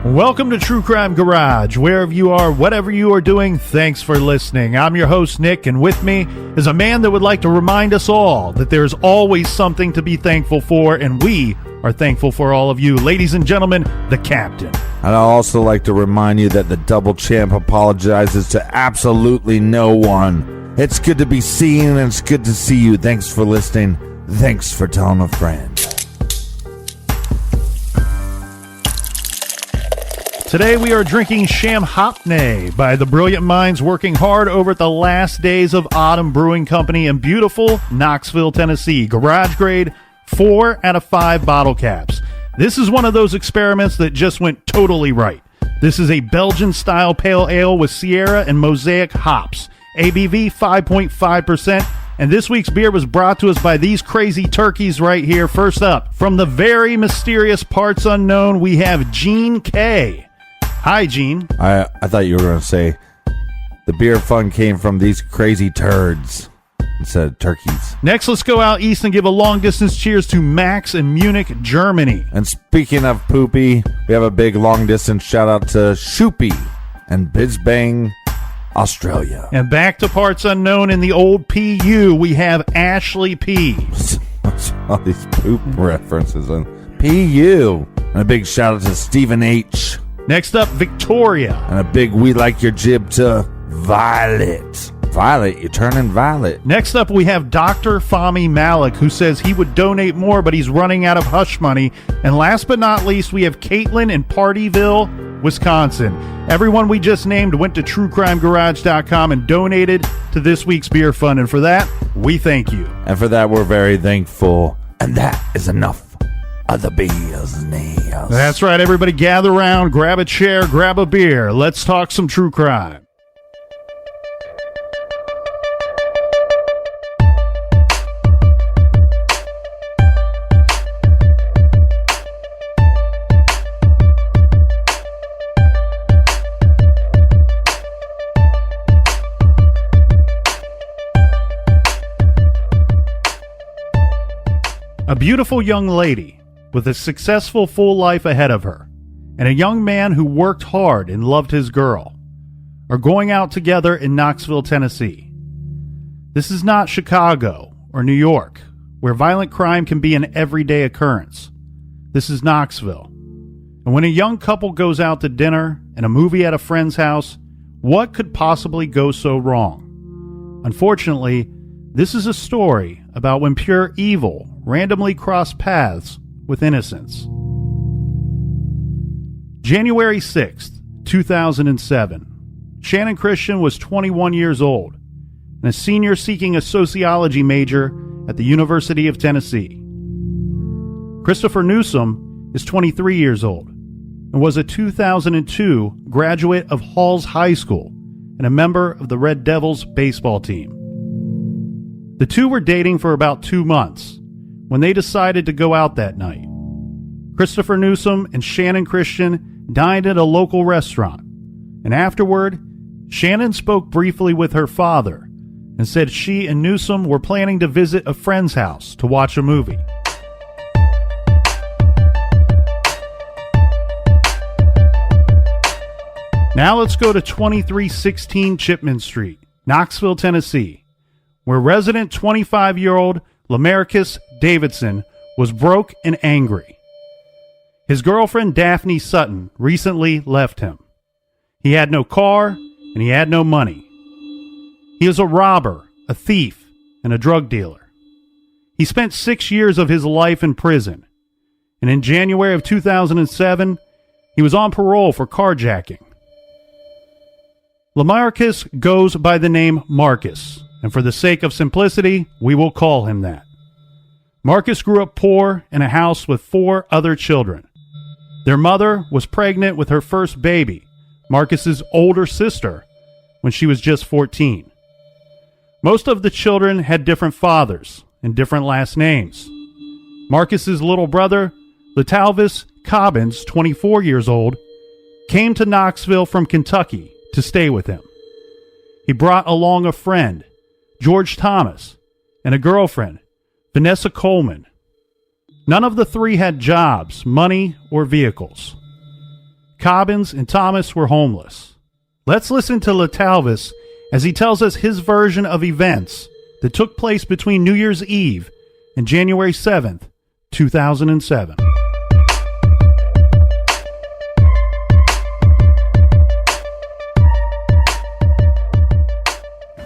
Welcome to True Crime Garage. Wherever you are, whatever you are doing, thanks for listening. I'm your host, Nick, and with me is a man that would like to remind us all that there's always something to be thankful for, and we are thankful for all of you. Ladies and gentlemen, the Captain. And I'd also like to remind you that the Double Champ apologizes to absolutely no one. It's good to be seen, and it's good to see you. Thanks for listening. Thanks for telling a friend. Today we are drinking Chamhopnay by the brilliant minds working hard over at the last days of Autumn Brewing Company in beautiful Knoxville, Tennessee. Garage grade, 4 out of 5 bottle caps. This is one of those experiments that just went totally right. This is a Belgian-style pale ale with Sierra and Mosaic hops. ABV 5.5%. And this week's beer was brought to us by these crazy turkeys right here. First up, from the very mysterious parts unknown, we have Gene K. Hi, Gene. I thought you were going to say the beer fun came from these crazy turds instead of turkeys. Next, let's go out east and give a long-distance cheers to Max in Munich, Germany. And speaking of poopy, we have a big long-distance shout-out to Shoopy and Bisbang, Australia. And back to parts unknown in the old PU, we have Ashley P. All these poop references on PU. And a big shout-out to Stephen H. Next up, Victoria. And a big we like your jib to Violet. Violet, you're turning violet. Next up, we have Dr. Fahmy Malik, who says he would donate more, but he's running out of hush money. And last but not least, we have Caitlin in Partyville, Wisconsin. Everyone we just named went to truecrimegarage.com and donated to this week's beer fund. And for that, we thank you. And for that, we're very thankful. And that is enough of the business. That's right, everybody gather around, grab a chair, grab a beer. Let's talk some true crime. A beautiful young lady with a successful full life ahead of her, and a young man who worked hard and loved his girl, are going out together in Knoxville, Tennessee. This is not Chicago or New York, where violent crime can be an everyday occurrence. This is Knoxville. And when a young couple goes out to dinner and a movie at a friend's house, what could possibly go so wrong? Unfortunately, this is a story about when pure evil randomly crossed paths with innocence. January 6th, 2007. Channon Christian was 21 years old and a senior seeking a sociology major at the University of Tennessee. Christopher Newsom is 23 years old and was a 2002 graduate of Halls High School and a member of the Red Devils baseball team. The two were dating for about 2 months when they decided to go out that night. Christopher Newsom and Channon Christian dined at a local restaurant, and afterward, Channon spoke briefly with her father and said she and Newsom were planning to visit a friend's house to watch a movie. Now let's go to 2316 Chipman Street, Knoxville, Tennessee, where resident 25-year-old Lamarcus Davidson was broke and angry. His girlfriend Daphne Sutton recently left him. He had no car and he had no money. He is a robber, a thief, and a drug dealer. He spent 6 years of his life in prison, and in January of 2007, he was on parole for carjacking. Lamarcus goes by the name Marcus, and for the sake of simplicity, we will call him that. Marcus grew up poor in a house with 4 other children. Their mother was pregnant with her first baby, Marcus's older sister, when she was just 14. Most of the children had different fathers and different last names. Marcus's little brother, Latalvis Cobbins, 24 years old, came to Knoxville from Kentucky to stay with him. He brought along a friend, George Thomas, and a girlfriend, Vanessa Coleman. None of the three had jobs, money, or vehicles. Cobbins and Thomas were homeless. Let's listen to Latalvis as he tells us his version of events that took place between New Year's Eve and January 7th, 2007.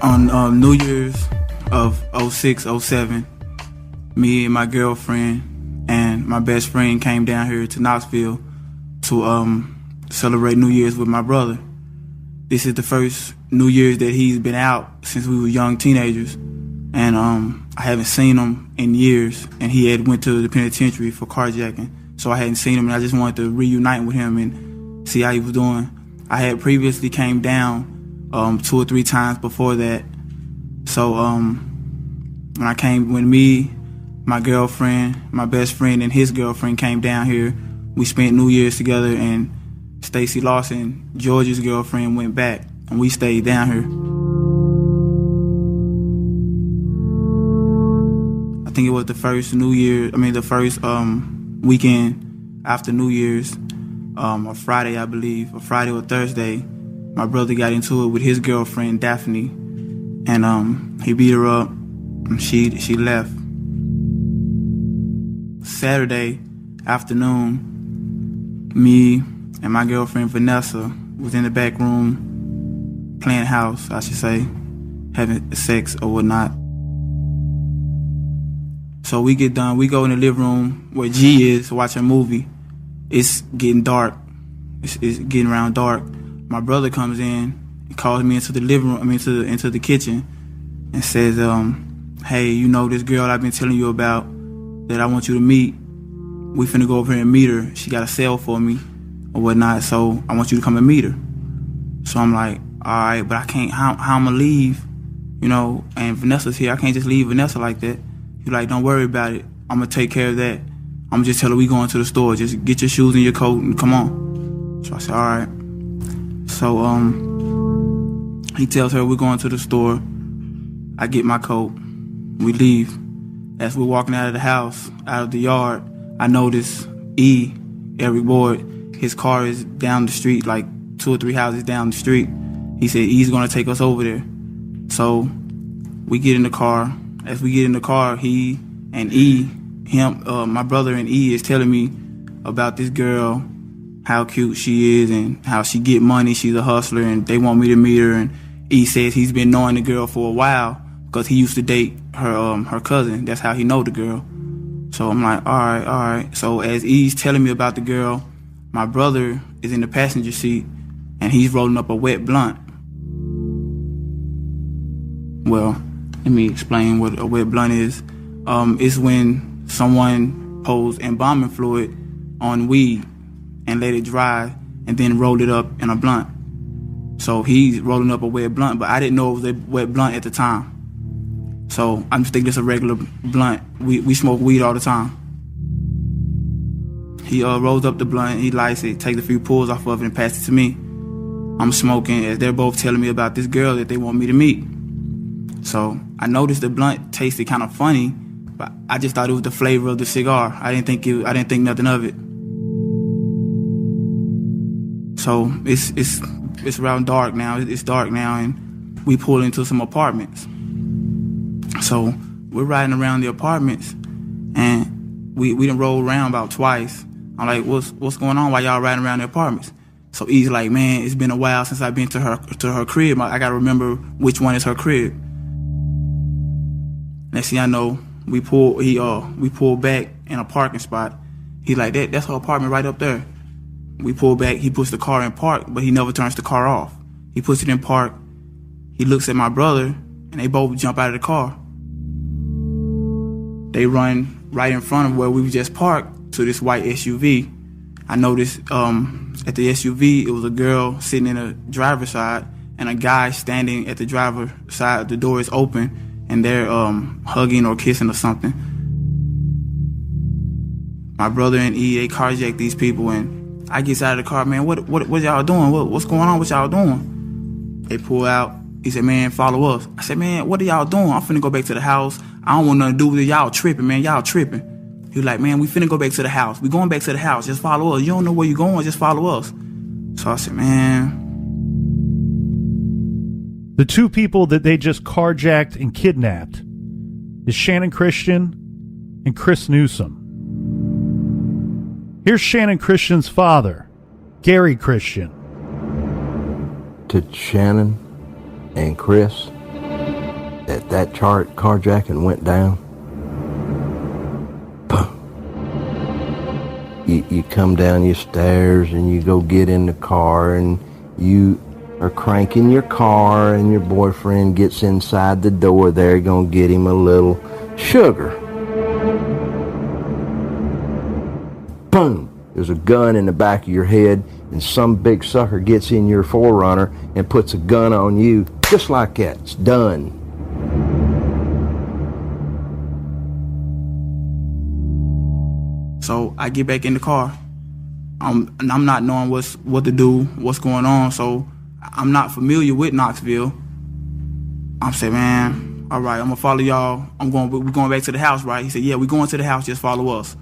On New Year's of 06, 07, me and my girlfriend and my best friend came down here to Knoxville to celebrate New Year's with my brother. This is the first New Year's that he's been out since we were young teenagers, and I haven't seen him in years, and he had went to the penitentiary for carjacking, so I hadn't seen him, and I just wanted to reunite with him and see how he was doing. I had previously came down 2 or 3 times before that, so when me, my girlfriend, my best friend, and his girlfriend came down here, we spent New Year's together, and Stacy Lawson, George's girlfriend, went back, and we stayed down here. I think it was the first weekend after New Year's, a Friday, I believe, a Friday or Thursday. My brother got into it with his girlfriend, Daphne, and he beat her up, and she left. Saturday afternoon, me and my girlfriend Vanessa was in the back room playing house, I should say, having sex or whatnot. So we get done, we go in the living room where G is to watch a movie. It's getting dark. It's getting around dark. My brother comes in and calls me into the living room, into the kitchen, and says, hey, you know this girl I've been telling you about that I want you to meet? We finna go over here and meet her. She got a cell for me or whatnot, so I want you to come and meet her. So I'm like, all right, but I can't, how I'm gonna leave, you know, and Vanessa's here. I can't just leave Vanessa like that. He's like, don't worry about it. I'm gonna take care of that. I'm gonna just tell her we going to the store. Just get your shoes and your coat and come on. So I said, all right. So he tells her we're going to the store. I get my coat. We leave. As we're walking out of the house, out of the yard, I notice Eric Boyd, his car is down the street, like 2 or 3 houses down the street. He said he's gonna take us over there. So we get in the car. As we get in the car, he and my brother and is telling me about this girl, how cute she is and how she get money. She's a hustler and they want me to meet her. And says he's been knowing the girl for a while because he used to date her cousin. That's how he know the girl. So I'm like, all right. So as E's telling me about the girl, my brother is in the passenger seat and he's rolling up a wet blunt. Well, let me explain what a wet blunt is. It's when someone pours embalming fluid on weed and let it dry and then roll it up in a blunt. So he's rolling up a wet blunt, but I didn't know it was a wet blunt at the time. So I'm just thinking it's a regular blunt. We smoke weed all the time. He rolls up the blunt, he lights it, takes a few pulls off of it and passes it to me. I'm smoking as they're both telling me about this girl that they want me to meet. So I noticed the blunt tasted kind of funny, but I just thought it was the flavor of the cigar. I didn't think nothing of it. So it's around dark now. It's dark now, and we pull into some apartments. So we're riding around the apartments, and we done rolled around about twice. I'm like, what's going on? Why y'all riding around the apartments? So he's like, man, it's been a while since I've been to her crib. I gotta remember which one is her crib. Next thing I know, we pull back in a parking spot. He's like, that's her apartment right up there. We pull back, he puts the car in park, but he never turns the car off. He puts it in park, he looks at my brother, and they both jump out of the car. They run right in front of where we just parked to this white SUV. I noticed at the SUV, it was a girl sitting in the driver's side and a guy standing at the driver's side. The door is open and they're hugging or kissing or something. My brother and they carjacked these people, and I get out of the car, man, what y'all doing? What's going on? What y'all doing? They pull out. He said, man, follow us. I said, man, what are y'all doing? I'm finna go back to the house. I don't want nothing to do with it. Y'all tripping, man. Y'all tripping. He was like, man, we finna go back to the house. We going back to the house. Just follow us. You don't know where you're going. Just follow us. So I said, man. The two people that they just carjacked and kidnapped is Channon Christian and Chris Newsom. Here's Channon Christian's father, Gary Christian. To Channon and Chris, that carjacking went down, you come down your stairs and you go get in the car and you are cranking your car and your boyfriend gets inside the door there, gonna get him a little sugar. Boom! There's a gun in the back of your head and some big sucker gets in your 4Runner and puts a gun on you just like that. It's done. So I get back in the car. And I'm not knowing what to do, what's going on. So I'm not familiar with Knoxville. I'm saying, man, all right, I'm gonna follow y'all. We're going back to the house, right? He said, yeah, we're going to the house. Just follow us.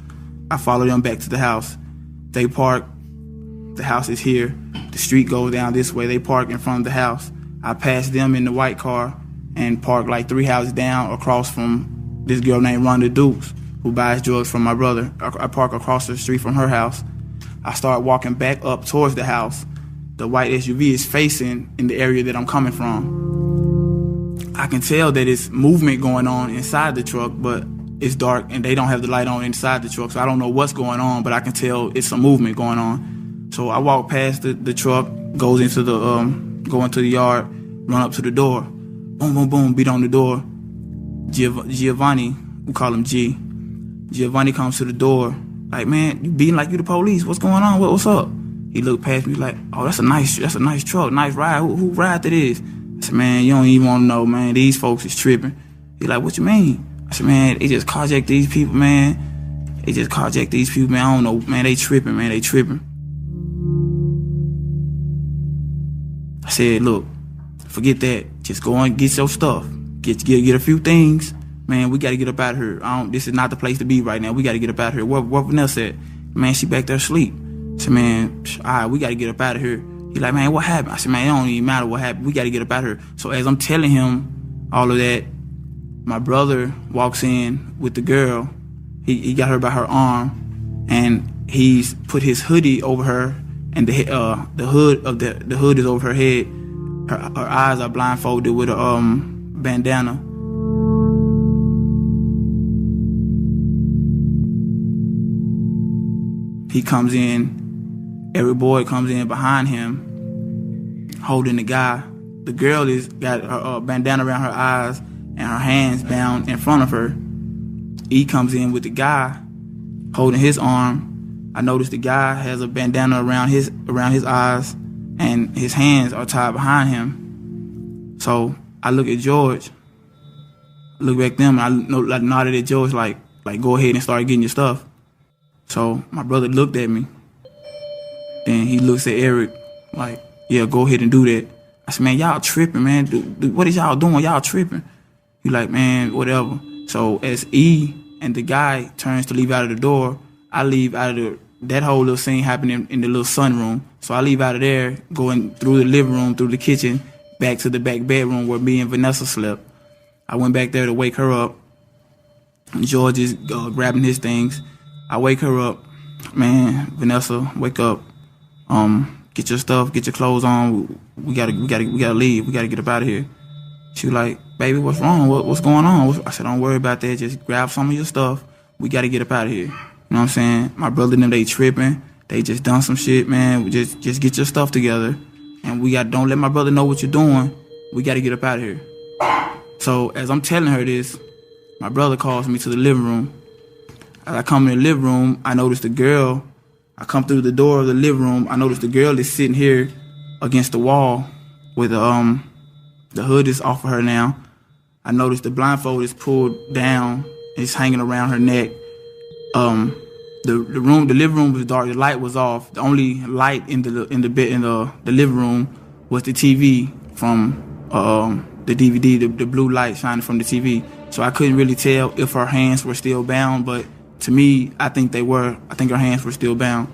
I follow them back to the house. They park. The house is here. The street goes down this way. They park in front of the house. I pass them in the white car and park like 3 houses down across from this girl named Rhonda Dukes, who buys drugs from my brother. I park across the street from her house. I start walking back up towards the house. The white SUV is facing in the area that I'm coming from. I can tell that it's movement going on inside the truck, but it's dark and they don't have the light on inside the truck, so I don't know what's going on, but I can tell it's some movement going on. So I walk past the truck, go into the yard, run up to the door, boom, boom, boom, beat on the door. Giovanni, we call him G. Giovanni comes to the door, like, man, you beating like you the police. What's going on? What's up? He looked past me like, oh, that's a nice truck, nice ride. Who ride that is? I said, man, you don't even want to know, man. These folks is tripping. He like, what you mean? I said, man, they just carjacked these people, man. They just carjacked these people, man. I don't know, man. They tripping, man. They tripping. I said, look, forget that. Just go and get your stuff. Get a few things. Man, we got to get up out of here. This is not the place to be right now. We got to get up out of here. What Vanessa said? Man, she back there asleep. I said, man, all right, we got to get up out of here. He like, man, what happened? I said, man, it don't even matter what happened. We got to get up out of here. So as I'm telling him all of that, my brother walks in with the girl. He got her by her arm, and he's put his hoodie over her, and the hood is over her head. Her eyes are blindfolded with a bandana. He comes in. Every boy comes in behind him, holding the guy. The girl got a bandana around her eyes and her hands bound in front of her. He comes in with the guy holding his arm. I noticed the guy has a bandana around his eyes and his hands are tied behind him. So I look at George, look back at them, and I nodded at George like go ahead and start getting your stuff. So my brother looked at me. Then he looks at Eric like, yeah, go ahead and do that. I said, man, y'all tripping, man. What is y'all doing? Y'all tripping. He like, man, whatever. So as E and the guy turns to leave out of the door, I leave out of that whole little scene happening in the little sunroom. So I leave out of there, going through the living room, through the kitchen, back to the back bedroom where me and Vanessa slept. I went back there to wake her up. George is grabbing his things. I wake her up. Man, Vanessa, wake up. Get your stuff, get your clothes on. We gotta leave. We gotta get up out of here. She was like, baby, what's wrong? What's going on? I said, don't worry about that. Just grab some of your stuff. We got to get up out of here. You know what I'm saying? My brother and them, they tripping. They just done some shit, man. We just get your stuff together. And don't let my brother know what you're doing. We got to get up out of here. So as I'm telling her this, my brother calls me to the living room. As I come in the living room, I notice the girl. I come through the door of the living room. I notice the girl is sitting here against the wall with the hood is off of her now. I notice the blindfold is pulled down. It's hanging around her neck. The living room was dark. The light was off. The only light in the living room was the TV from the DVD, the blue light shining from the TV. So I couldn't really tell if her hands were still bound, but to me, I think they were. I think her hands were still bound.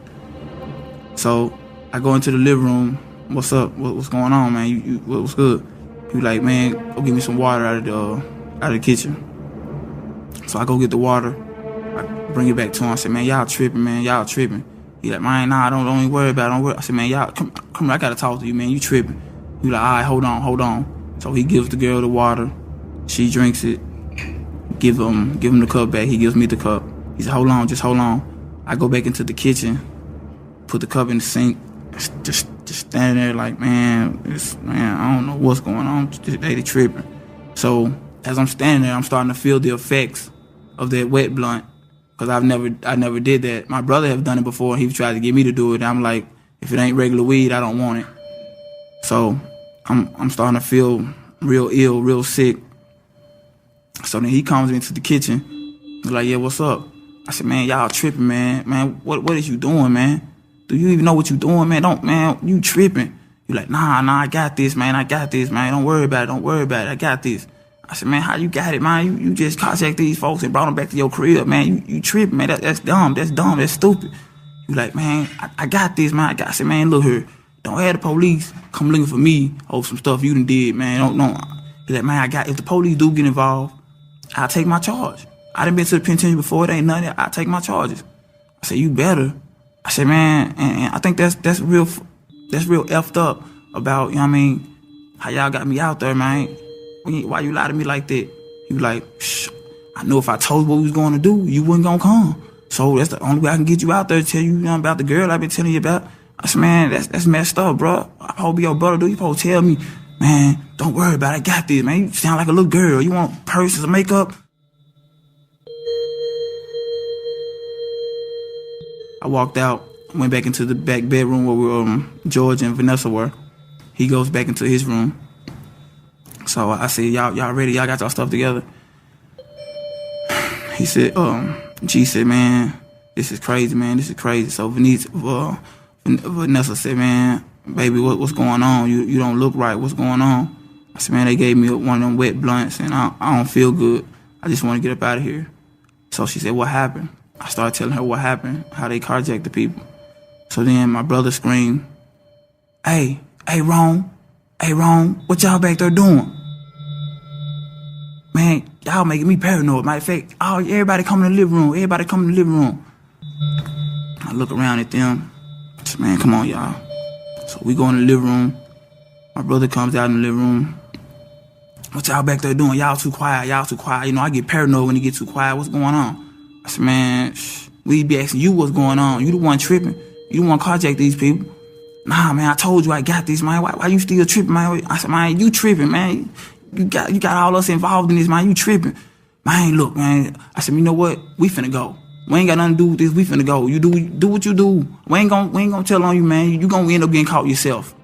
So I go into the living room. What's up? What's going on, man? What's good? He was like, man, go get me some water out of the kitchen. So I go get the water. I bring it back to him. I said, man, y'all tripping, man. Y'all tripping. He like, man, nah, don't even worry about it. Don't worry. I said, man, y'all, come here. I gotta talk to you, man. You tripping. He like, all right, hold on. So he gives the girl the water. She drinks it. Give him the cup back. He gives me the cup. He said, hold on, just hold on. I go back into the kitchen, put the cup in the sink, just standing there like, man, I don't know what's going on. They tripping. So as I'm standing there, I'm starting to feel the effects of that wet blunt, because I never did that. My brother have done it before. He tried to get me to do it. I'm like, if it ain't regular weed, I don't want it. So I'm starting to feel real ill, real sick. So then he comes into the kitchen. He's like, yeah, what's up? I said, man, y'all tripping, man. Man, what is you doing, man? Do you even know what you doing, man? You tripping. You like, nah, I got this, man. Don't worry about it. I got this. I said, man, how you got it, man? You just contacted these folks and brought them back to your crib, man. You tripping, man. That's dumb. That's stupid. You like, man, I got this, man. I said, man, look here. Don't have the police come looking for me over some stuff you done did, man. Don't. He like, man, if the police do get involved, I'll take my charge. I done been to the penitentiary before. It ain't nothing. I'll take my charges. I said, you better. I said, man, and I think that's real effed up about, you know what I mean, how y'all got me out there, man. Why you lie to me like that? He was like, shh, I know if I told you what we was going to do, you wasn't going to come. So that's the only way I can get you out there to tell you, about the girl I've been telling you about. I said, man, that's messed up, bro. I supposed to be your brother, dude. You supposed to tell me, man, don't worry about it. I got this, man. You sound like a little girl. You want purses and makeup? I walked out, went back into the back bedroom where George and Vanessa were. He goes back into his room. So I said, y'all ready? Y'all got y'all stuff together? He said, G said, man, this is crazy, man. This is crazy. So Vanessa said, man, baby, what's going on? You don't look right. What's going on? I said, man, they gave me one of them wet blunts, and I don't feel good. I just want to get up out of here. So she said, what happened? I started telling her what happened, how they carjacked the people. So then my brother screamed, hey, Ron, what y'all back there doing? Man, y'all making me paranoid. Matter of fact, everybody come in the living room. I look around at them. I said, man, come on, y'all. So we go in the living room. My brother comes out in the living room. What y'all back there doing? Y'all too quiet. You know, I get paranoid when you get too quiet. What's going on? I said, man, we be asking you what's going on. You the one tripping. You the one carjack these people. Nah, man, I told you I got this, man. Why you still tripping, man? I said, man, you tripping, man. You got all us involved in this, man. You tripping. Man, look, man. I said, you know what? We finna go. We ain't got nothing to do with this. We finna go. You do what you do. We ain't gonna tell on you, man. You gonna end up getting caught yourself.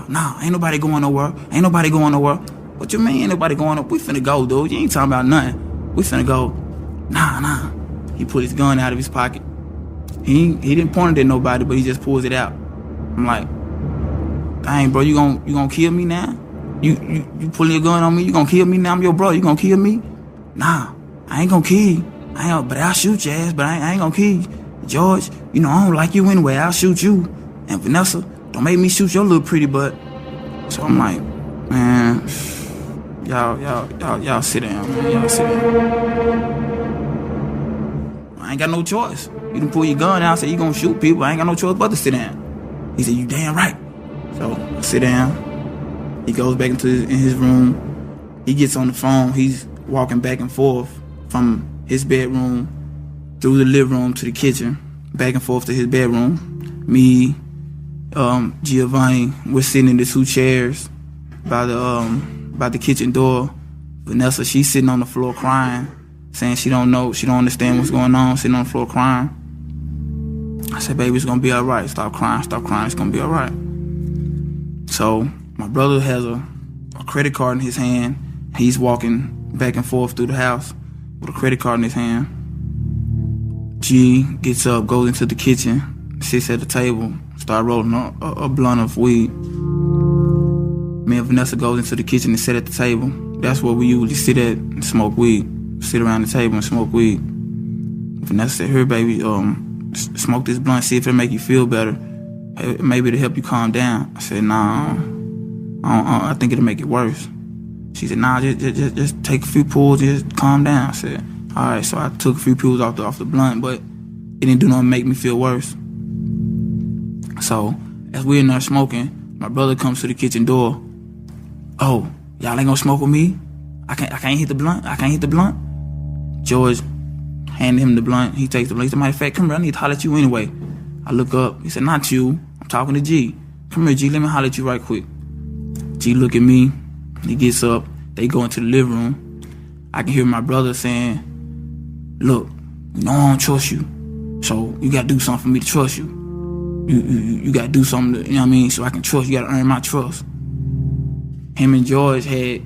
Nah, ain't nobody going nowhere. What you mean ain't nobody going nowhere? We finna go, dude. You ain't talking about nothing. We finna go. Nah. He put his gun out of his pocket. He didn't point it at nobody, but he just pulls it out. I'm like, dang, bro, you gonna kill me now? You pulling your gun on me? You gonna kill me now? I'm your bro. You gonna kill me? Nah, I ain't gonna kill you. But I'll shoot your ass, but I ain't gonna kill you. George, you know I don't like you anyway. I'll shoot you. And Vanessa, don't make me shoot your little pretty butt. So I'm like, man, y'all sit down, man. Y'all sit down. I ain't got no choice. You done pull your gun out, say you gonna shoot people. I ain't got no choice but to sit down. He said, you damn right. So I sit down. He goes back into his room. He gets on the phone. He's walking back and forth from his bedroom through the living room to the kitchen, back and forth to his bedroom. Me, Giovanni, we're sitting in the 2 chairs by the kitchen door. Vanessa, she's sitting on the floor crying, saying she don't understand what's going on, sitting on the floor crying. I said, baby, it's gonna be all right. Stop crying, it's gonna be all right. So my brother has a credit card in his hand. He's walking back and forth through the house with a credit card in his hand. G gets up, goes into the kitchen, sits at the table, start rolling a blunt of weed. Me and Vanessa goes into the kitchen and sit at the table. That's where we usually sit at and smoke weed. Sit around the table and smoke weed. Vanessa said, here, baby, smoke this blunt, see if it'll make you feel better. Maybe it'll help you calm down. I said, nah, I think it'll make it worse. She said, nah, just take a few pulls, just calm down. I said, all right, so I took a few pulls off the blunt, but it didn't do nothing to make me feel worse. So as we're in there smoking, my brother comes to the kitchen door. Oh, y'all ain't gonna smoke with me? I can't hit the blunt? George handed him the blunt. He takes the blunt. He said, matter of fact, come here, I need to holler at you anyway. I look up. He said, not you. I'm talking to G. Come here, G, let me holler at you right quick. G look at me. He gets up. They go into the living room. I can hear my brother saying, look, you know I don't trust you. So you gotta do something for me to trust you. You gotta do something, you know what I mean, so I can trust you. You gotta earn my trust. Him and George had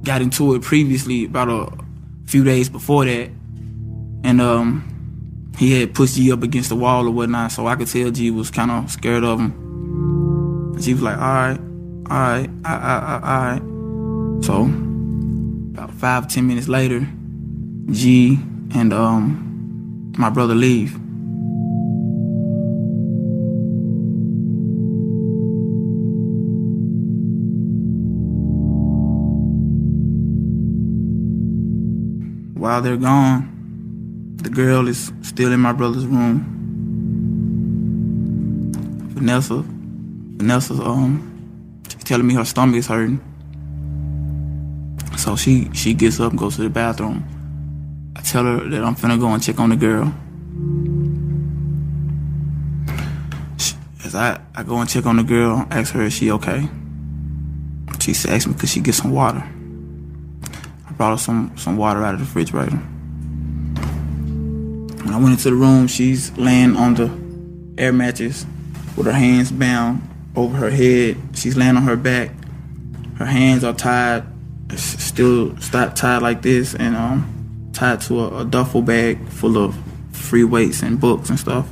got into it previously, about a few days before that. And he had pushed G up against the wall or whatnot, so I could tell G was kind of scared of him. And G was like, all right. So about 5-10 minutes later, G and my brother leave. While they're gone, the girl is still in my brother's room. Vanessa's she's telling me her stomach is hurting. So she gets up and goes to the bathroom. I tell her that I'm finna go and check on the girl. As I go and check on the girl, ask her, is she okay? She asked me, could she get some water? I brought her some water out of the refrigerator. When I went into the room, she's laying on the air mattress with her hands bound over her head. She's laying on her back. Her hands are tied, still tied like this, and tied to a duffel bag full of free weights and books and stuff.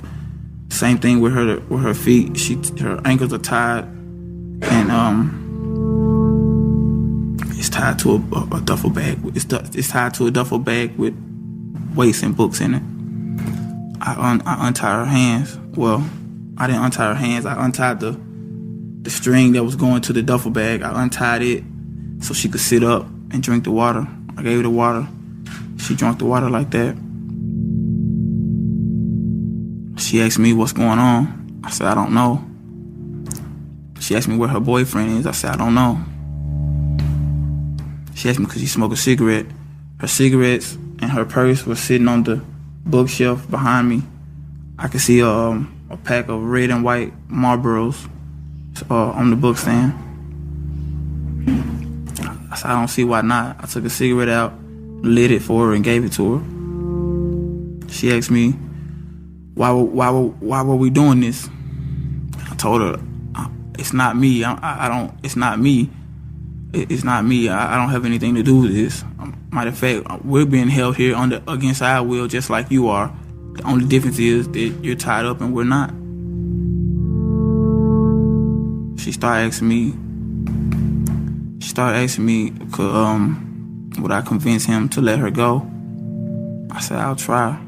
Same thing with her feet. Her ankles are tied, and it's tied to a duffel bag. It's tied to a duffel bag with weights and books in it. I untied her hands. Well, I didn't untie her hands. I untied the string that was going to the duffel bag. I untied it so she could sit up and drink the water. I gave her the water. She drank the water like that. She asked me what's going on. I said, I don't know. She asked me where her boyfriend is. I said, I don't know. She asked me could she smoke a cigarette. Her cigarettes and her purse was sitting on the bookshelf behind me. I could see a pack of red and white Marlboros on the book stand. I said, I don't see why not. I took a cigarette out, lit it for her, and gave it to her. She asked me, why were we doing this? I told her, it's not me. It's not me. It's not me. I don't have anything to do with this. Matter of fact, we're being held here against our will, just like you are. The only difference is that you're tied up and we're not. She started asking me, would I convince him to let her go? I said, I'll try.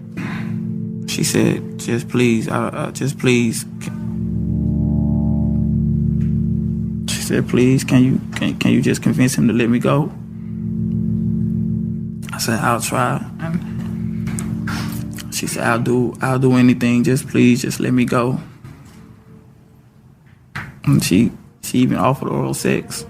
She said, just please, just please. She said, please, can you just convince him to let me go? I said, I'll try. And she said, I'll do anything. Just please, just let me go. And she even offered oral sex.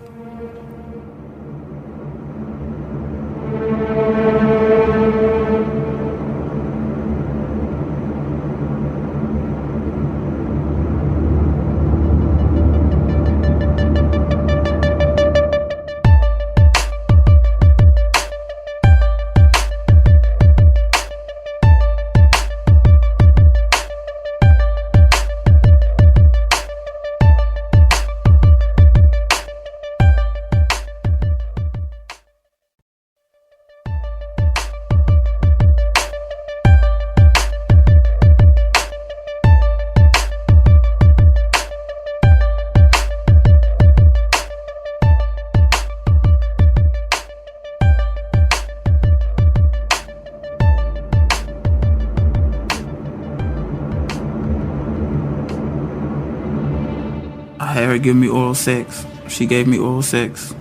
had her give me oral sex. She gave me oral sex.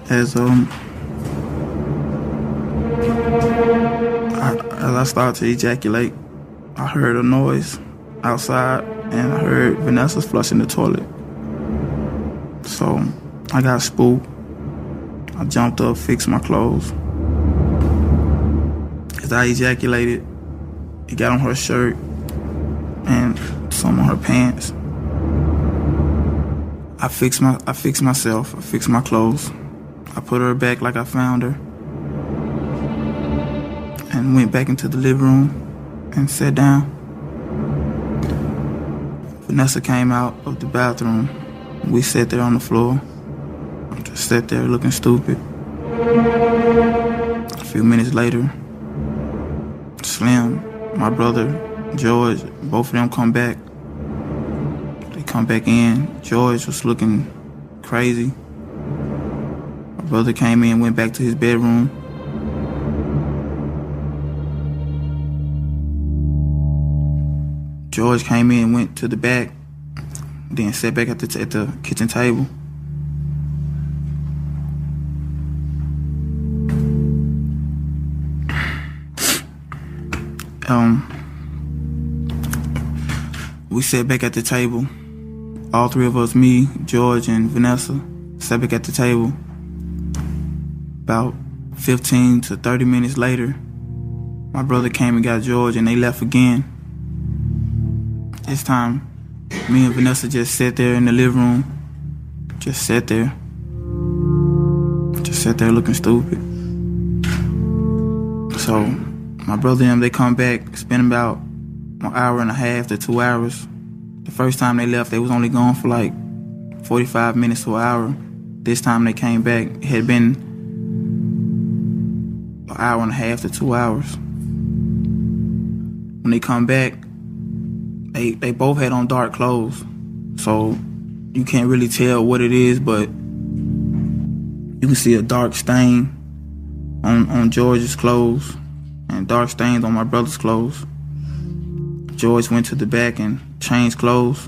As I started to ejaculate, I heard a noise outside, and I heard Vanessa flushing the toilet. So I got spooked. I jumped up, fixed my clothes. As I ejaculated, it got on her shirt and some on her pants. I fixed myself. I fixed my clothes. I put her back like I found her, and went back into the living room and sat down. Vanessa came out of the bathroom. We sat there on the floor. Just sat there looking stupid. A few minutes later, Slim, my brother, George, both of them come back. They come back in. George was looking crazy. My brother came in, went back to his bedroom. George came in, went to the back, then sat back at the kitchen table. We sat back at the table. All three of us, me, George, and Vanessa, sat back at the table. About 15 to 30 minutes later, my brother came and got George, and they left again. This time, me and Vanessa just sat there in the living room. Just sat there looking stupid. So, my brother and them, they come back, spend about an hour and a half to 2 hours. The first time they left, they was only gone for like 45 minutes to an hour. This time they came back, it had been an hour and a half to 2 hours. When they come back, they both had on dark clothes. So you can't really tell what it is, but you can see a dark stain on George's clothes and dark stains on my brother's clothes. George went to the back and changed clothes,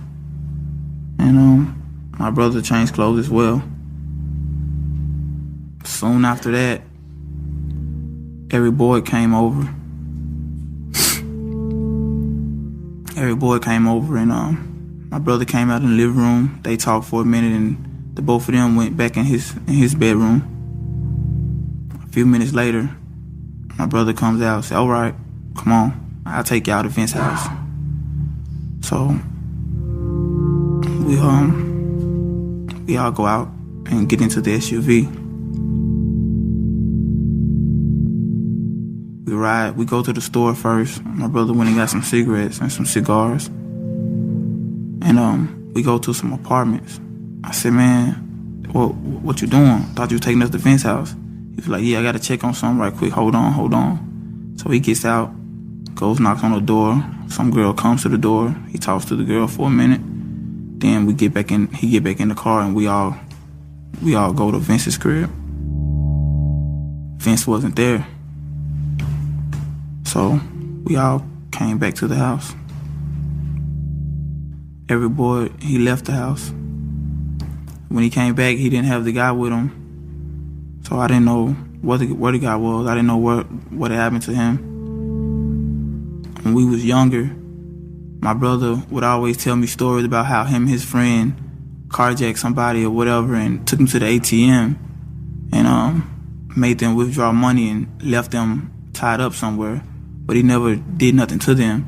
and my brother changed clothes as well. Soon after that, every boy came over. And my brother came out in the living room. They talked for a minute, and the both of them went back in his bedroom. A few minutes later, my brother comes out and said, "All right, come on, I'll take y'all to Vince's house." So we all go out and get into the SUV. We go to the store first. My brother went and got some cigarettes and some cigars. And we go to some apartments. I said, "Man, what you doing? Thought you were taking us to Vince's house." He was like, "Yeah, I gotta check on something right quick. Hold on." So he gets out, goes, knocks on the door. Some girl comes to the door. He talks to the girl for a minute. Then he get back in the car, and we all go to Vince's crib. Vince wasn't there. So we all came back to the house. Every boy, he left the house. When he came back, he didn't have the guy with him. So I didn't know where the guy was. I didn't know what had happened to him. When we was younger, my brother would always tell me stories about how him and his friend carjacked somebody or whatever and took them to the ATM and made them withdraw money and left them tied up somewhere. But he never did nothing to them.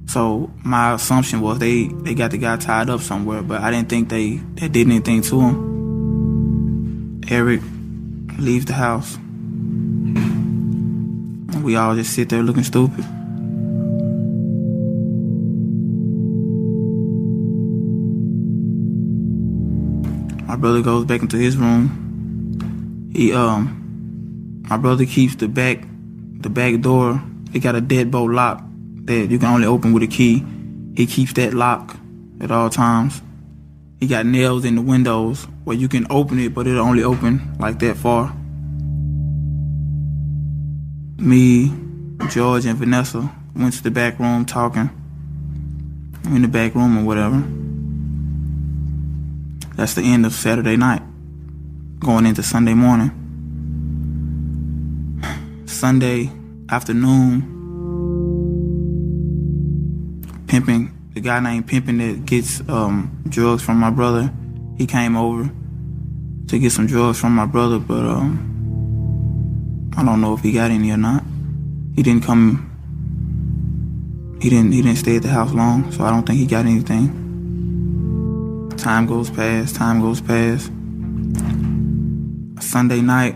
So my assumption was they got the guy tied up somewhere, but I didn't think they did anything to him. Eric leaves the house. And we all just sit there looking stupid. My brother goes back into his room. My brother keeps the back door. It got a deadbolt lock that you can only open with a key. He keeps that lock at all times. He got nails in the windows where you can open it, but it'll only open like that far. Me, George, and Vanessa went to the back room talking. In the back room or whatever. That's the end of Saturday night, going into Sunday morning. Sunday afternoon, Pimpin', the guy named Pimpin' that gets drugs from my brother, he came over to get some drugs from my brother, but I don't know if he got any or not. He didn't come. He didn't stay at the house long, so I don't think he got anything. Time goes past. Sunday night,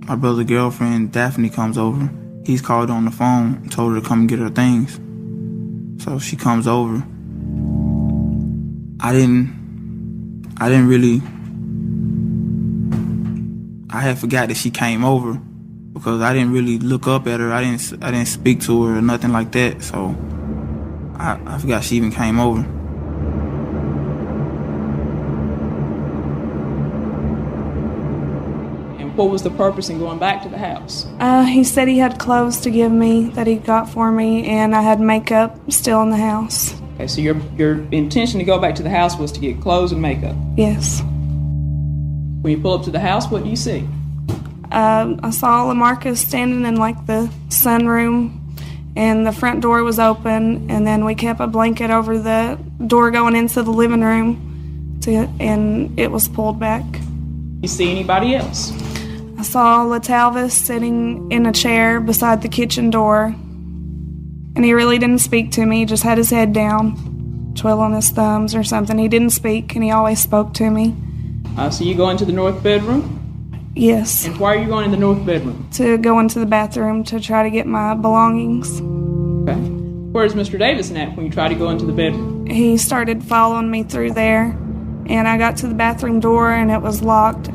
my brother's girlfriend, Daphne, comes over. He's called on the phone and told her to come and get her things. So she comes over. I had forgot that she came over because I didn't really look up at her. I didn't speak to her or nothing like that. So I forgot she even came over. What was the purpose in going back to the house? He said he had clothes to give me that he got for me, and I had makeup still in the house. Okay, so your intention to go back to the house was to get clothes and makeup? Yes. When you pull up to the house, what do you see? I saw LaMarcus standing in like the sunroom, and the front door was open, and then we kept a blanket over the door going into the living room, and it was pulled back. You see anybody else? I saw Latalvis sitting in a chair beside the kitchen door, and he really didn't speak to me. He just had his head down, twiddling his thumbs or something. He didn't speak, and he always spoke to me. So you go into the north bedroom? Yes. And why are you going in the north bedroom? To go into the bathroom to try to get my belongings. Okay. Where's Mr. Davidson at when you try to go into the bedroom? He started following me through there, and I got to the bathroom door, and it was locked.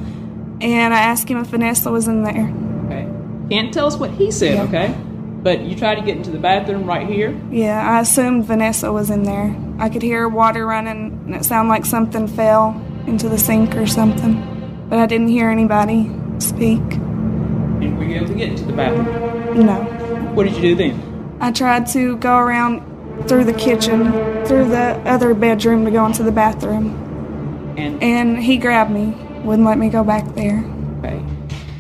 And I asked him if Vanessa was in there. Okay. Can't tell us what he said, Yeah. okay? But you tried to get into the bathroom right here? Yeah, I assumed Vanessa was in there. I could hear water running, and it sounded like something fell into the sink or something. But I didn't hear anybody speak. And were you able to get into the bathroom? No. What did you do then? I tried to go around through the kitchen, through the other bedroom to go into the bathroom. And he grabbed me, wouldn't let me go back there. Okay.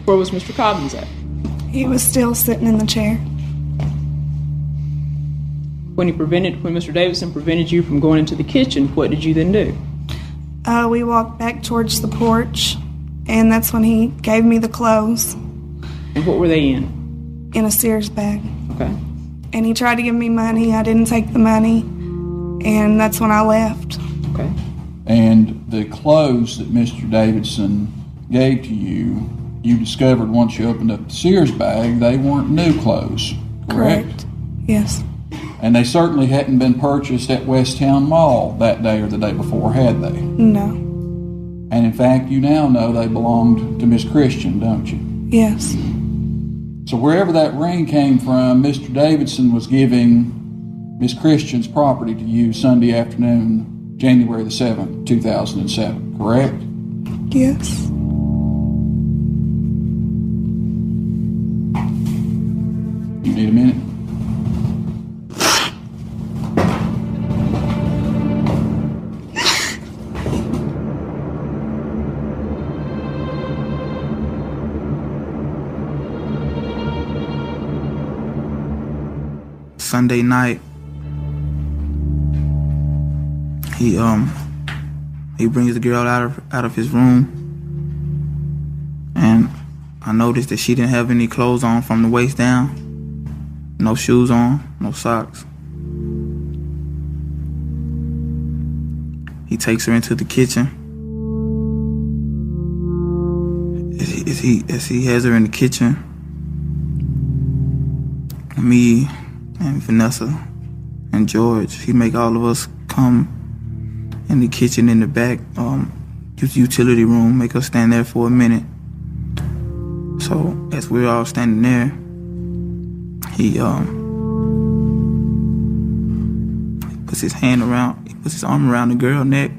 Where was Mr. Cobbins at? He was still sitting in the chair. When Mr. Davidson prevented you from going into the kitchen, what did you then do? We walked back towards the porch, and that's when he gave me the clothes. And what were they in? In a Sears bag. Okay. And he tried to give me money. I didn't take the money, and that's when I left. Okay. And the clothes that Mr. Davidson gave to you, you discovered once you opened up the Sears bag, they weren't new clothes, correct? Yes. And they certainly hadn't been purchased at Westtown Mall that day or the day before, had they? No. And in fact, you now know they belonged to Miss Christian, don't you? Yes. So wherever that ring came from, Mr. Davidson was giving Miss Christian's property to you Sunday afternoon, January the 7th, 2007, correct? Yes. You need a minute? Sunday night, he brings the girl out of his room, and I noticed that she didn't have any clothes on from the waist down, no shoes on, no socks. He takes her into the kitchen. As he has her in the kitchen, me and Vanessa and George, he make all of us come in the kitchen in the back, utility room, make us stand there for a minute. So as we're all standing there, he puts his arm around the girl's neck,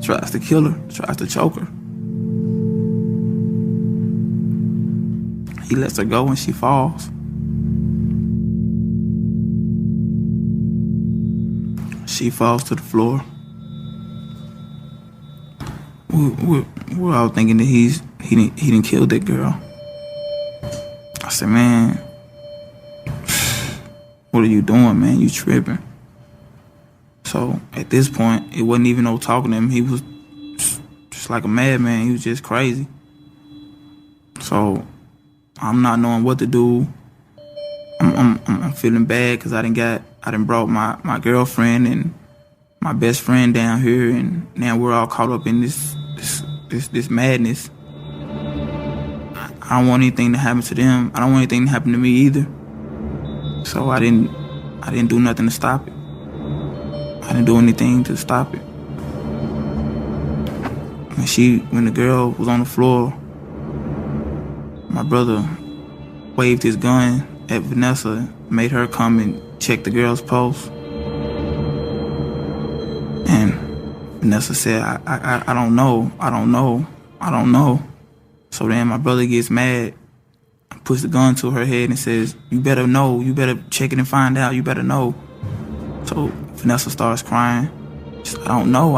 tries to kill her, tries to choke her. He lets her go and she falls. She falls to the floor. We're all thinking that he didn't kill that girl. I said, man, what are you doing, man? You tripping. So at this point, it wasn't even no talking to him. He was just like a madman. He was just crazy. So I'm not knowing what to do. I'm feeling bad because I done brought my girlfriend and my best friend down here, and now we're all caught up in this madness. I don't want anything to happen to them. I don't want anything to happen to me either. So I didn't do nothing to stop it. I didn't do anything to stop it. When the girl was on the floor, my brother waved his gun at Vanessa, made her come and check the girl's pulse. And Vanessa said, I don't know. So then my brother gets mad, puts the gun to her head and says, you better know, you better check it and find out, you better know. So Vanessa starts crying. She's like, I don't know.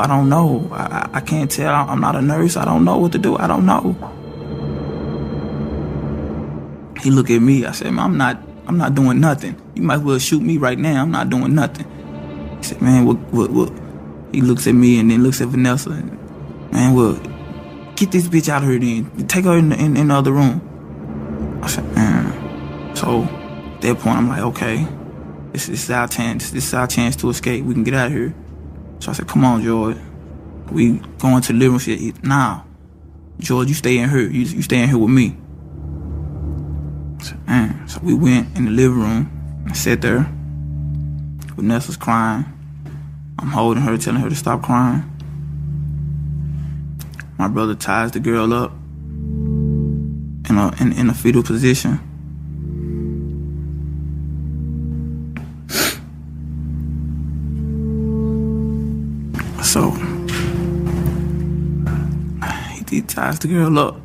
I can't tell, I'm not a nurse, I don't know what to do, I don't know. He looked at me, I said, man, I'm not doing nothing. You might as well shoot me right now, I'm not doing nothing. He said, man, what? He looks at me and then looks at Vanessa. And, man, well, get this bitch out of here then. Take her in the other room. I said, man. So at that point, I'm like, okay, this is our chance. This is our chance to escape. We can get out of here. So I said, come on, George. We going to the living room. She said, nah, George, you stay in here. You stay in here with me. I said, man. So we went in the living room and sat there. Vanessa's crying. I'm holding her, telling her to stop crying. My brother ties the girl up in a fetal position. So he ties the girl up.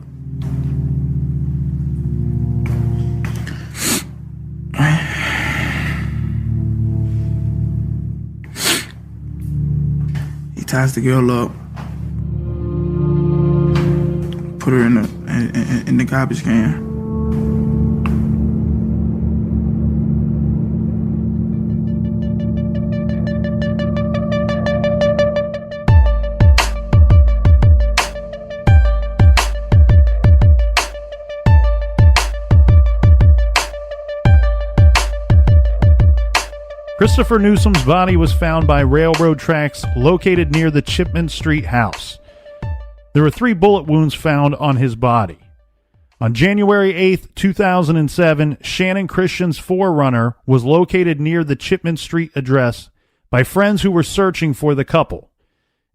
He ties the girl up. Put her in the garbage can. Christopher Newsom's body was found by railroad tracks located near the Chipman Street house. There were 3 bullet wounds found on his body. On January 8th, 2007, Channon Christian's 4Runner was located near the Chipman Street address by friends who were searching for the couple.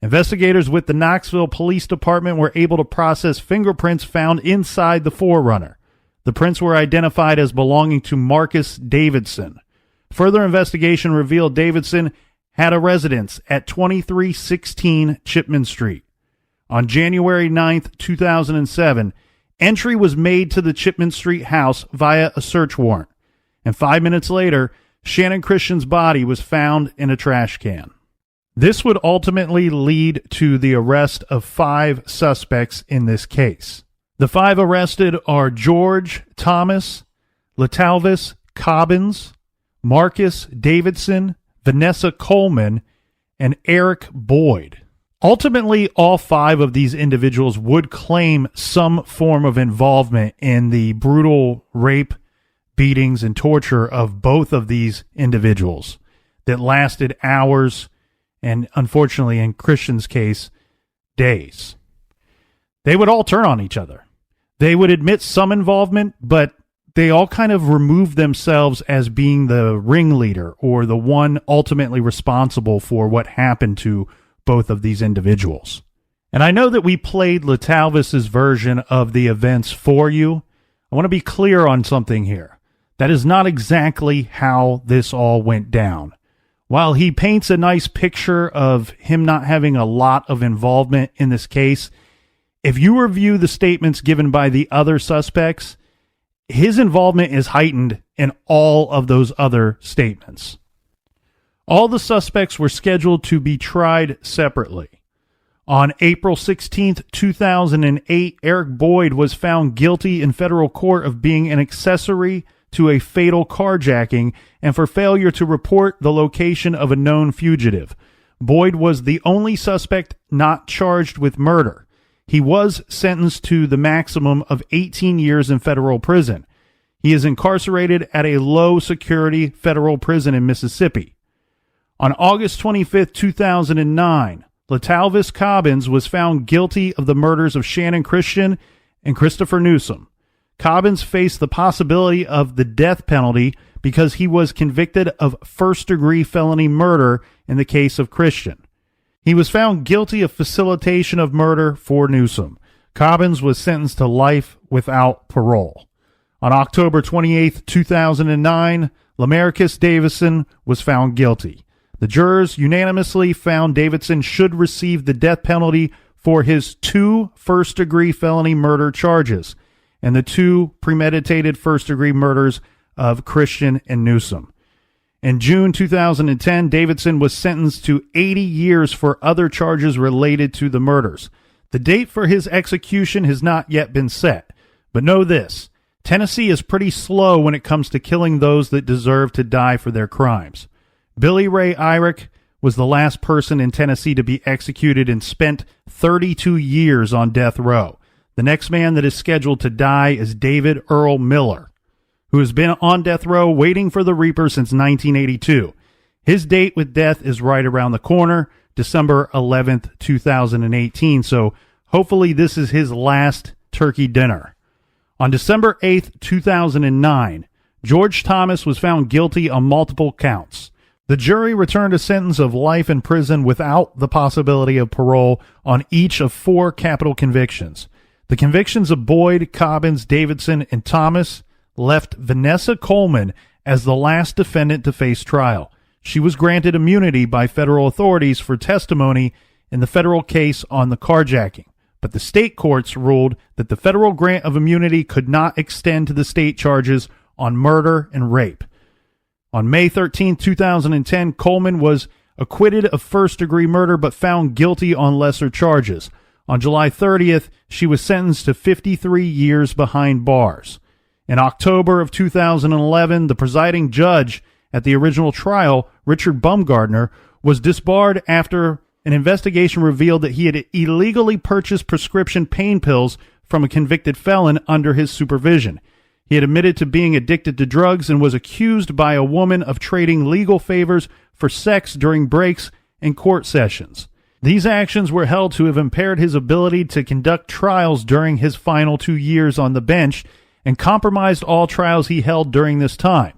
Investigators with the Knoxville Police Department were able to process fingerprints found inside the 4Runner. The prints were identified as belonging to Marcus Davidson. Further investigation revealed Davidson had a residence at 2316 Chipman Street. On January 9th, 2007, entry was made to the Chipman Street house via a search warrant, and 5 minutes later, Channon Christian's body was found in a trash can. This would ultimately lead to the arrest of 5 suspects in this case. The 5 arrested are George Thomas, Latalvis Cobbins, Marcus Davidson, Vanessa Coleman, and Eric Boyd. Ultimately, all 5 of these individuals would claim some form of involvement in the brutal rape, beatings, and torture of both of these individuals that lasted hours and, unfortunately, in Christian's case, days. They would all turn on each other. They would admit some involvement, but they all kind of removed themselves as being the ringleader or the one ultimately responsible for what happened to both of these individuals. And I know that we played Latalvis's version of the events for you. I want to be clear on something here. That is not exactly how this all went down. While he paints a nice picture of him not having a lot of involvement in this case, if you review the statements given by the other suspects, his involvement is heightened in all of those other statements. All the suspects were scheduled to be tried separately. On April 16, 2008, Eric Boyd was found guilty in federal court of being an accessory to a fatal carjacking and for failure to report the location of a known fugitive. Boyd was the only suspect not charged with murder. He was sentenced to the maximum of 18 years in federal prison. He is incarcerated at a low-security federal prison in Mississippi. On August 25, 2009, Latalvis Cobbins was found guilty of the murders of Channon Christian and Christopher Newsom. Cobbins faced the possibility of the death penalty because he was convicted of first-degree felony murder in the case of Christian. He was found guilty of facilitation of murder for Newsom. Cobbins was sentenced to life without parole. On October 28, 2009, Lamarcus Davison was found guilty. The jurors unanimously found Davidson should receive the death penalty for his 2 first-degree felony murder charges and the 2 premeditated first-degree murders of Christian and Newsom. In June 2010, Davidson was sentenced to 80 years for other charges related to the murders. The date for his execution has not yet been set, but know this: Tennessee is pretty slow when it comes to killing those that deserve to die for their crimes. Billy Ray Irick was the last person in Tennessee to be executed and spent 32 years on death row. The next man that is scheduled to die is David Earl Miller, who has been on death row waiting for the Reaper since 1982. His date with death is right around the corner, December 11th, 2018, so hopefully this is his last turkey dinner. On December 8th, 2009, George Thomas was found guilty on multiple counts. The jury returned a sentence of life in prison without the possibility of parole on each of 4 capital convictions. The convictions of Boyd, Cobbins, Davidson, and Thomas left Vanessa Coleman as the last defendant to face trial. She was granted immunity by federal authorities for testimony in the federal case on the carjacking, but the state courts ruled that the federal grant of immunity could not extend to the state charges on murder and rape. On May 13, 2010, Coleman was acquitted of first-degree murder but found guilty on lesser charges. On July 30th, she was sentenced to 53 years behind bars. In October of 2011, the presiding judge at the original trial, Richard Bumgardner, was disbarred after an investigation revealed that he had illegally purchased prescription pain pills from a convicted felon under his supervision. He had admitted to being addicted to drugs and was accused by a woman of trading legal favors for sex during breaks and court sessions. These actions were held to have impaired his ability to conduct trials during his final 2 years on the bench and compromised all trials he held during this time.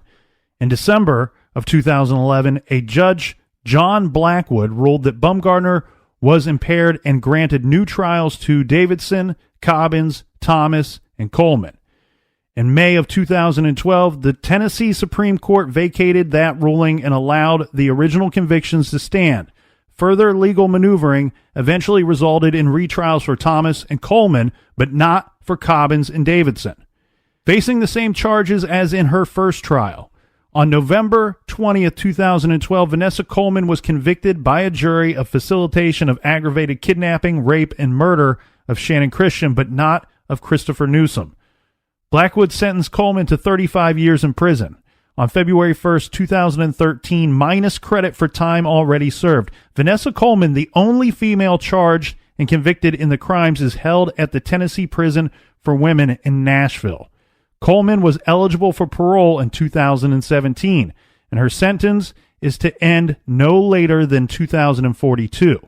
In December of 2011, a judge, John Blackwood, ruled that Bumgardner was impaired and granted new trials to Davidson, Cobbins, Thomas, and Coleman. In May of 2012, the Tennessee Supreme Court vacated that ruling and allowed the original convictions to stand. Further legal maneuvering eventually resulted in retrials for Thomas and Coleman, but not for Cobbins and Davidson. Facing the same charges as in her first trial, on November 20th, 2012, Vanessa Coleman was convicted by a jury of facilitation of aggravated kidnapping, rape, and murder of Channon Christian, but not of Christopher Newsom. Blackwood sentenced Coleman to 35 years in prison. On February 1st, 2013, minus credit for time already served, Vanessa Coleman, the only female charged and convicted in the crimes, is held at the Tennessee Prison for Women in Nashville. Coleman was eligible for parole in 2017, and her sentence is to end no later than 2042.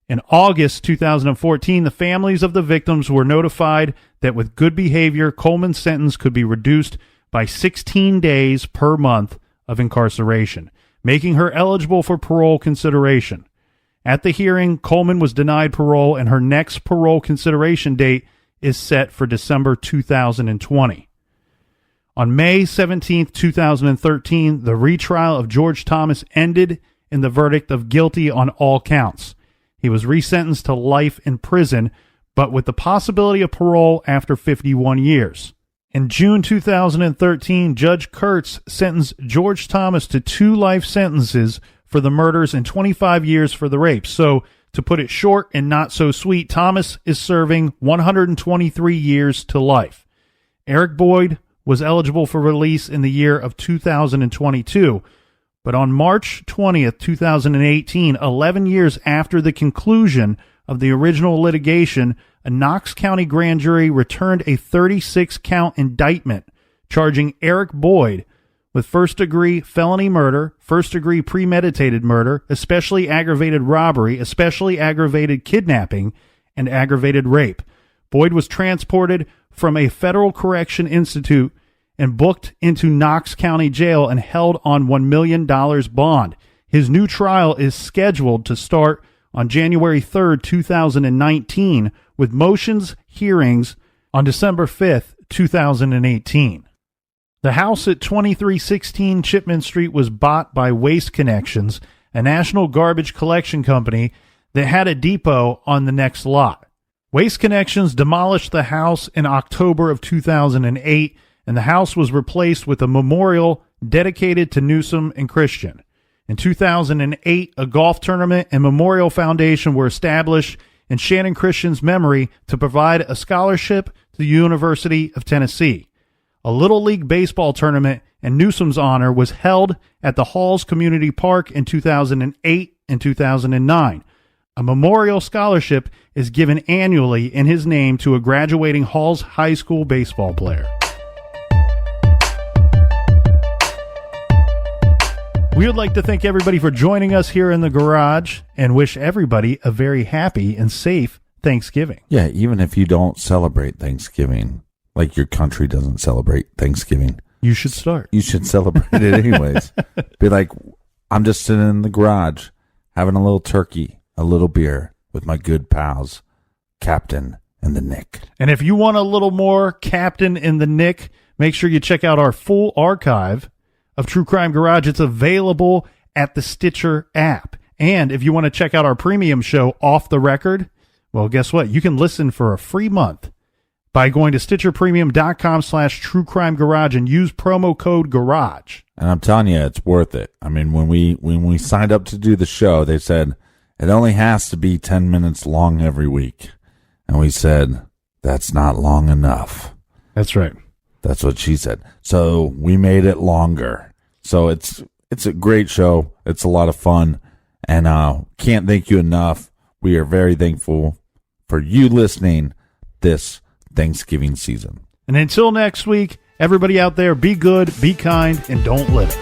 In August 2014, the families of the victims were notified that with good behavior, Coleman's sentence could be reduced by 16 days per month of incarceration, making her eligible for parole consideration. At the hearing, Coleman was denied parole, and her next parole consideration date is set for December 2020. On May 17, 2013, the retrial of George Thomas ended in the verdict of guilty on all counts. He was resentenced to life in prison, but with the possibility of parole after 51 years. In June 2013, Judge Kurtz sentenced George Thomas to 2 life sentences for the murders and 25 years for the rapes. So, to put it short and not so sweet, Thomas is serving 123 years to life. Eric Boyd was eligible for release in the year of 2022, but on March 20th, 2018, 11 years after the conclusion of the original litigation, a Knox County grand jury returned a 36-count indictment charging Eric Boyd with first-degree felony murder, first-degree premeditated murder, especially aggravated robbery, especially aggravated kidnapping, and aggravated rape. Boyd was transported from a federal correction institute and booked into Knox County Jail and held on $1 million bond. His new trial is scheduled to start on January 3rd, 2019, with motions hearings on December 5th, 2018. The house at 2316 Chipman Street was bought by Waste Connections, a national garbage collection company that had a depot on the next lot. Waste Connections demolished the house in October of 2008, and the house was replaced with a memorial dedicated to Newsom and Christian. In 2008, a golf tournament and memorial foundation were established in Channon Christian's memory to provide a scholarship to the University of Tennessee. A Little League baseball tournament in Newsom's honor was held at the Halls Community Park in 2008 and 2009. A memorial scholarship is given annually in his name to a graduating Halls High School baseball player. We would like to thank everybody for joining us here in the garage and wish everybody a very happy and safe Thanksgiving. Yeah, even if you don't celebrate Thanksgiving, like your country doesn't celebrate Thanksgiving, You should start. you should celebrate it anyways. Be like, I'm just sitting in the garage having a little turkey, a little beer with my good pals, Captain and the Nick. And if you want a little more Captain in the Nick, make sure you check out our full archive of True Crime Garage. It's available at the Stitcher app. And if you want to check out our premium show, Off the Record, well, guess what? You can listen for a free month by going to StitcherPremium.com/TrueCrimeGarage and use promo code GARAGE. And I'm telling you, it's worth it. I mean, when we signed up to do the show, they said it only has to be 10 minutes long every week. And we said, that's not long enough. That's right. That's what she said. So we made it longer. So it's a great show. It's a lot of fun. And can't thank you enough. We are very thankful for you listening this Thanksgiving season. And until next week, everybody out there, be good, be kind, and don't litter.